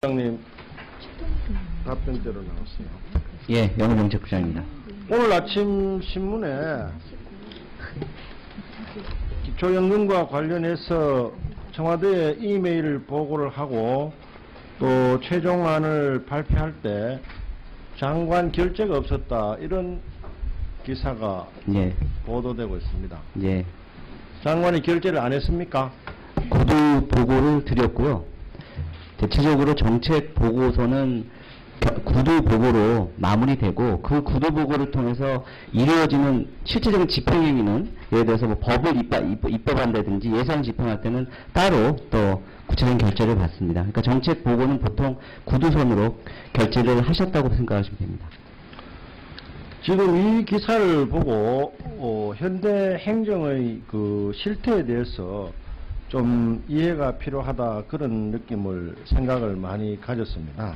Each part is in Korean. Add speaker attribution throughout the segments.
Speaker 1: 부장님 답변대로 나왔어요.
Speaker 2: 예, 영은정책 부장입니다.
Speaker 1: 오늘 아침 신문에 기초연금과 관련해서 청와대에 이메일 보고를 하고 또 최종안을 발표할 때 장관 결재가 없었다, 이런 기사가
Speaker 2: 예,
Speaker 1: 보도되고 있습니다.
Speaker 2: 예.
Speaker 1: 장관이 결재를 안 했습니까?
Speaker 2: 구두 보고를 드렸고요. 대체적으로 정책 보고서는 구두 보고로 마무리되고, 그 구두 보고를 통해서 이루어지는 실질적인 집행행위는, 예를 들어서 뭐 법을 입법한다든지 예산 집행할 때는 따로 또 구체적인 결재를 받습니다. 그러니까 정책 보고는 보통 구두선으로 결재를 하셨다고 생각하시면 됩니다.
Speaker 1: 지금 이 기사를 보고 현대 행정의 그 실태에 대해서 좀 이해가 필요하다, 그런 느낌을, 생각을 많이 가졌습니다.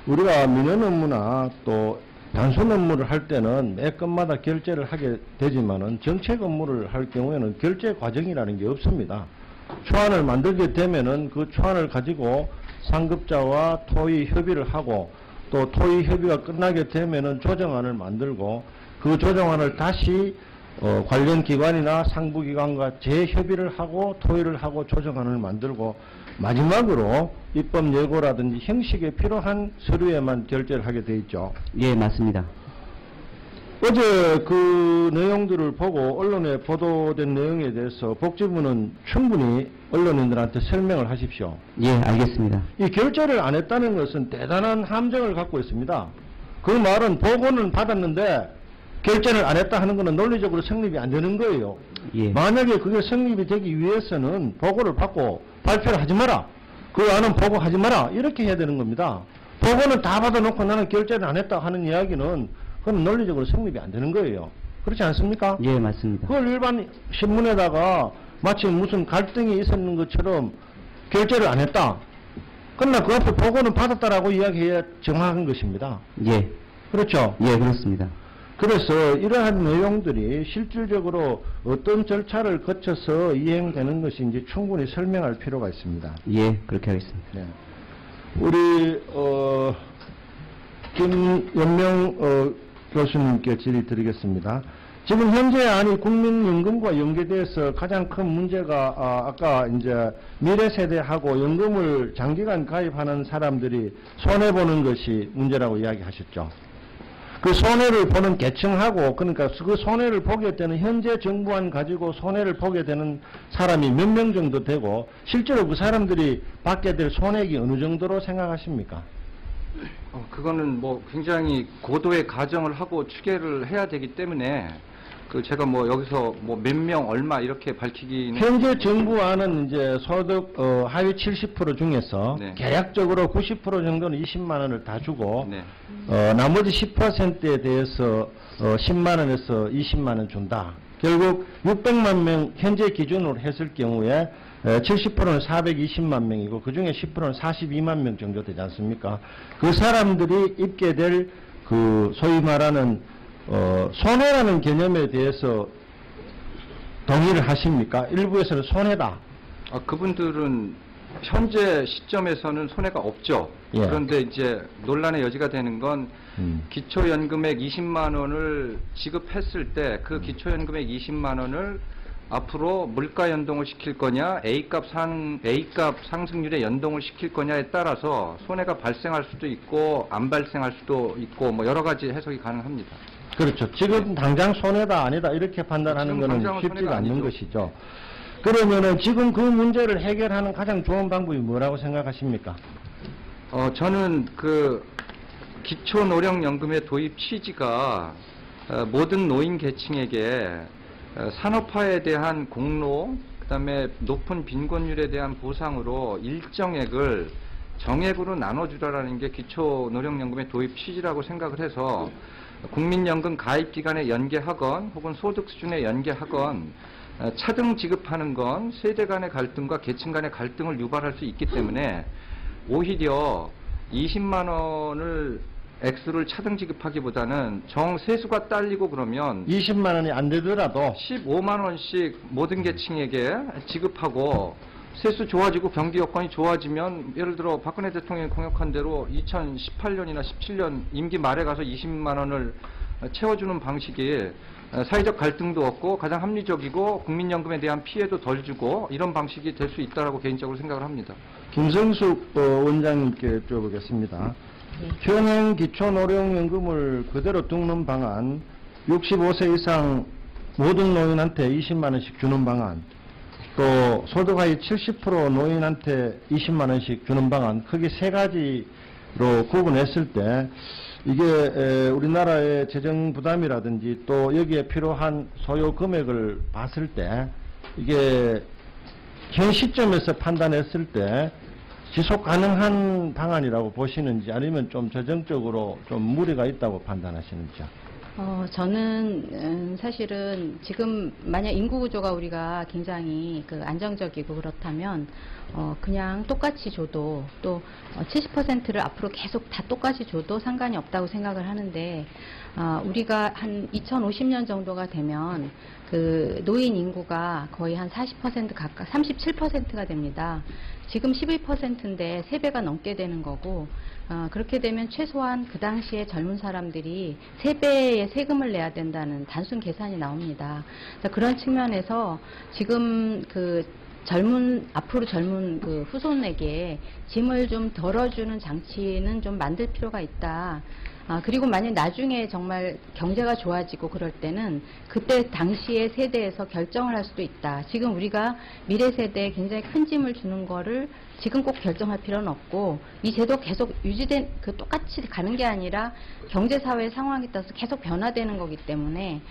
Speaker 1: 우리가 민원 업무나 또 단순 업무를 할 때는 매 건마다 결재를 하게 되지만은 정책 업무를 할 경우에는 결재 과정이라는 게 없습니다. 초안을 만들게 되면은 그 초안을 가지고 상급자와 토의 협의를 하고, 또 토의 협의가 끝나게 되면은 조정안을 만들고, 그 조정안을 다시 관련 기관이나 상부기관과 재협의를 하고 토의를 하고 조정안을 만들고, 마지막으로 입법 예고라든지 형식에 필요한 서류에만 결재를 하게 돼 있죠.
Speaker 2: 예, 맞습니다.
Speaker 1: 어제 그 내용들을 보고 언론에 보도된 내용에 대해서 복지부는 충분히 언론인들한테 설명을 하십시오.
Speaker 2: 예, 알겠습니다.
Speaker 1: 이 결재를 안 했다는 것은 대단한 함정을 갖고 있습니다. 그 말은 보고는 받았는데 결재를 안 했다 하는 것은 논리적으로 성립이 안 되는 거예요.
Speaker 2: 예.
Speaker 1: 만약에 그게 성립이 되기 위해서는 보고를 받고 발표를 하지 마라, 그 안은 보고하지 마라, 이렇게 해야 되는 겁니다. 보고는 다 받아놓고 나는 결재를 안 했다 하는 이야기는 그건 논리적으로 성립이 안 되는 거예요. 그렇지 않습니까?
Speaker 2: 예, 맞습니다.
Speaker 1: 그걸 일반 신문에다가 마치 무슨 갈등이 있었는 것처럼 결재를 안 했다, 그러나 그 앞에 보고는 받았다라고 이야기해야 정확한 것입니다.
Speaker 2: 예.
Speaker 1: 그렇죠?
Speaker 2: 예, 그렇습니다.
Speaker 1: 그래서 이러한 내용들이 실질적으로 어떤 절차를 거쳐서 이행되는 것인지 충분히 설명할 필요가 있습니다.
Speaker 2: 예, 그렇게 하겠습니다.
Speaker 1: 네. 우리 김연명 교수님께 질의 드리겠습니다. 지금 현재 안이 국민연금과 연계돼서 가장 큰 문제가 아까 이제 미래 세대하고 연금을 장기간 가입하는 사람들이 손해 보는 것이 문제라고 이야기하셨죠. 그 손해를 보는 계층하고, 그러니까 그 손해를 보게 되는, 현재 정부안 가지고 손해를 보게 되는 사람이 몇 명 정도 되고, 실제로 그 사람들이 받게 될 손해액이 어느 정도로 생각하십니까?
Speaker 3: 그거는 뭐 굉장히 고도의 가정을 하고 추계를 해야 되기 때문에 제가 뭐 여기서 뭐 몇 명 얼마 이렇게 밝히기는.
Speaker 1: 현재 정부안은 이제 소득 하위 70% 중에서
Speaker 3: 네.
Speaker 1: 계약적으로 90% 정도는 20만 원을 다 주고,
Speaker 3: 네.
Speaker 1: 나머지 10%에 대해서 10만 원에서 20만 원 준다. 결국 600만 명 현재 기준으로 했을 경우에 70%는 420만 명이고 그 중에 10%는 42만 명 정도 되지 않습니까? 그 사람들이 입게 될 그 소위 말하는 손해라는 개념에 대해서 동의를 하십니까? 일부에서는 손해다.
Speaker 3: 그분들은 현재 시점에서는 손해가 없죠.
Speaker 1: 예.
Speaker 3: 그런데 이제 논란의 여지가 되는 건 기초연금액 20만 원을 지급했을 때 그 기초연금액 20만 원을 앞으로 물가 연동을 시킬 거냐, A값 상승률에 연동을 시킬 거냐에 따라서 손해가 발생할 수도 있고 안 발생할 수도 있고 뭐 여러 가지 해석이 가능합니다.
Speaker 1: 그렇죠. 지금 당장 손해다 아니다 이렇게 판단하는
Speaker 3: 지금
Speaker 1: 것은
Speaker 3: 당장은
Speaker 1: 쉽지가
Speaker 3: 손해가
Speaker 1: 않는
Speaker 3: 아니죠.
Speaker 1: 것이죠. 그러면은 지금 그 문제를 해결하는 가장 좋은 방법이 뭐라고 생각하십니까?
Speaker 3: 저는 기초노령연금의 도입 취지가 모든 노인 계층에게 산업화에 대한 공로, 그다음에 높은 빈곤율에 대한 보상으로 일정액을 정액으로 나눠주라는 게 기초노령연금의 도입 취지라고 생각을 해서 국민연금 가입기간에 연계하건 혹은 소득 수준에 연계하건 차등 지급하는 건 세대 간의 갈등과 계층 간의 갈등을 유발할 수 있기 때문에 오히려 20만 원을 액수를 차등 지급하기보다는 세수가 딸리고 그러면
Speaker 1: 20만 원이 안 되더라도
Speaker 3: 15만 원씩 모든 계층에게 지급하고 세수 좋아지고 경기 여건이 좋아지면 예를 들어 박근혜 대통령이 공약한 대로 2018년이나 17년 임기 말에 가서 20만 원을 채워주는 방식이 사회적 갈등도 없고 가장 합리적이고 국민연금에 대한 피해도 덜 주고 이런 방식이 될 수 있다라고 개인적으로 생각을 합니다.
Speaker 1: 김성숙 원장님께 여쭤보겠습니다. 현행 기초노령연금을 그대로 두는 방안, 65세 이상 모든 노인한테 20만 원씩 주는 방안, 또 소득하위 70% 노인한테 20만 원씩 주는 방안, 크게 세 가지로 구분했을 때 이게 우리나라의 재정 부담이라든지 또 여기에 필요한 소요 금액을 봤을 때 이게 현 시점에서 판단했을 때 지속 가능한 방안이라고 보시는지 아니면 좀 재정적으로 좀 무리가 있다고 판단하시는지요?
Speaker 4: 저는 사실은 지금 만약 인구 구조가 우리가 굉장히 안정적이고 그렇다면 그냥 똑같이 줘도 또 70%를 앞으로 계속 다 똑같이 줘도 상관이 없다고 생각을 하는데 우리가 한 2050년 정도가 되면 그 노인 인구가 거의 한 40% 가까이 37%가 됩니다. 지금 12%인데 3배가 넘게 되는 거고 그렇게 되면 최소한 그 당시에 젊은 사람들이 3배의 세금을 내야 된다는 단순 계산이 나옵니다. 그런 측면에서 지금 앞으로 젊은 후손에게 짐을 좀 덜어주는 장치는 좀 만들 필요가 있다. 그리고 만약 나중에 정말 경제가 좋아지고 그럴 때는 그때 당시의 세대에서 결정을 할 수도 있다. 지금 우리가 미래 세대에 굉장히 큰 짐을 주는 거를 지금 꼭 결정할 필요는 없고 이 제도 계속 유지된 똑같이 가는 게 아니라 경제 사회 상황에 따라서 계속 변화되는 거기 때문에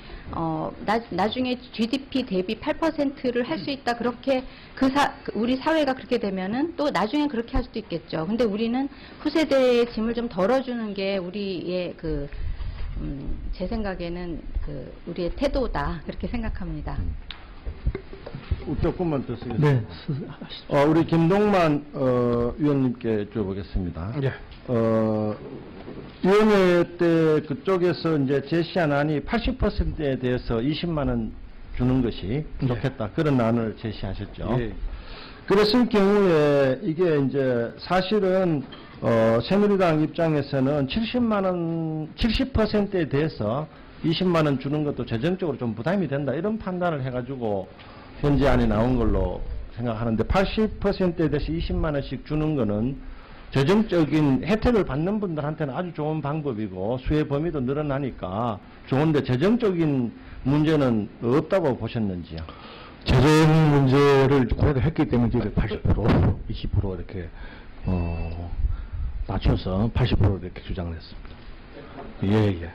Speaker 4: 나중에 GDP 대비 8%를 할 수 있다. 그렇게 우리 사회가 그렇게 되면은 또 나중에 그렇게 할 수도 있겠죠. 근데 우리는 후세대의 짐을 좀 덜어주는 게 우리의 제 생각에는 우리의 태도다. 그렇게 생각합니다.
Speaker 1: 조금만 더 쓰겠습니다. 네. 우리 김동만 위원님께 여쭤보겠습니다.
Speaker 5: 예.
Speaker 1: 위원회 때 그쪽에서 이제 제시한 안이 80%에 대해서 20만 원 주는 것이 좋겠다. 그런 안을 제시하셨죠.
Speaker 5: 예.
Speaker 1: 그랬을 경우에 이게 이제 사실은 새누리당 입장에서는 70%에 대해서 20만 원 주는 것도 재정적으로 좀 부담이 된다. 이런 판단을 해가지고 현재 안이 나온 걸로 생각하는데 80%에 대해서 20만 원씩 주는 거는 재정적인 혜택을 받는 분들한테는 아주 좋은 방법이고 수혜 범위도 늘어나니까 좋은데 재정적인 문제는 없다고 보셨는지요?
Speaker 5: 재정 문제를 고려했기 때문에 저희가 80%, 20% 이렇게 낮춰서 80% 이렇게 주장을 했습니다. 예, 예.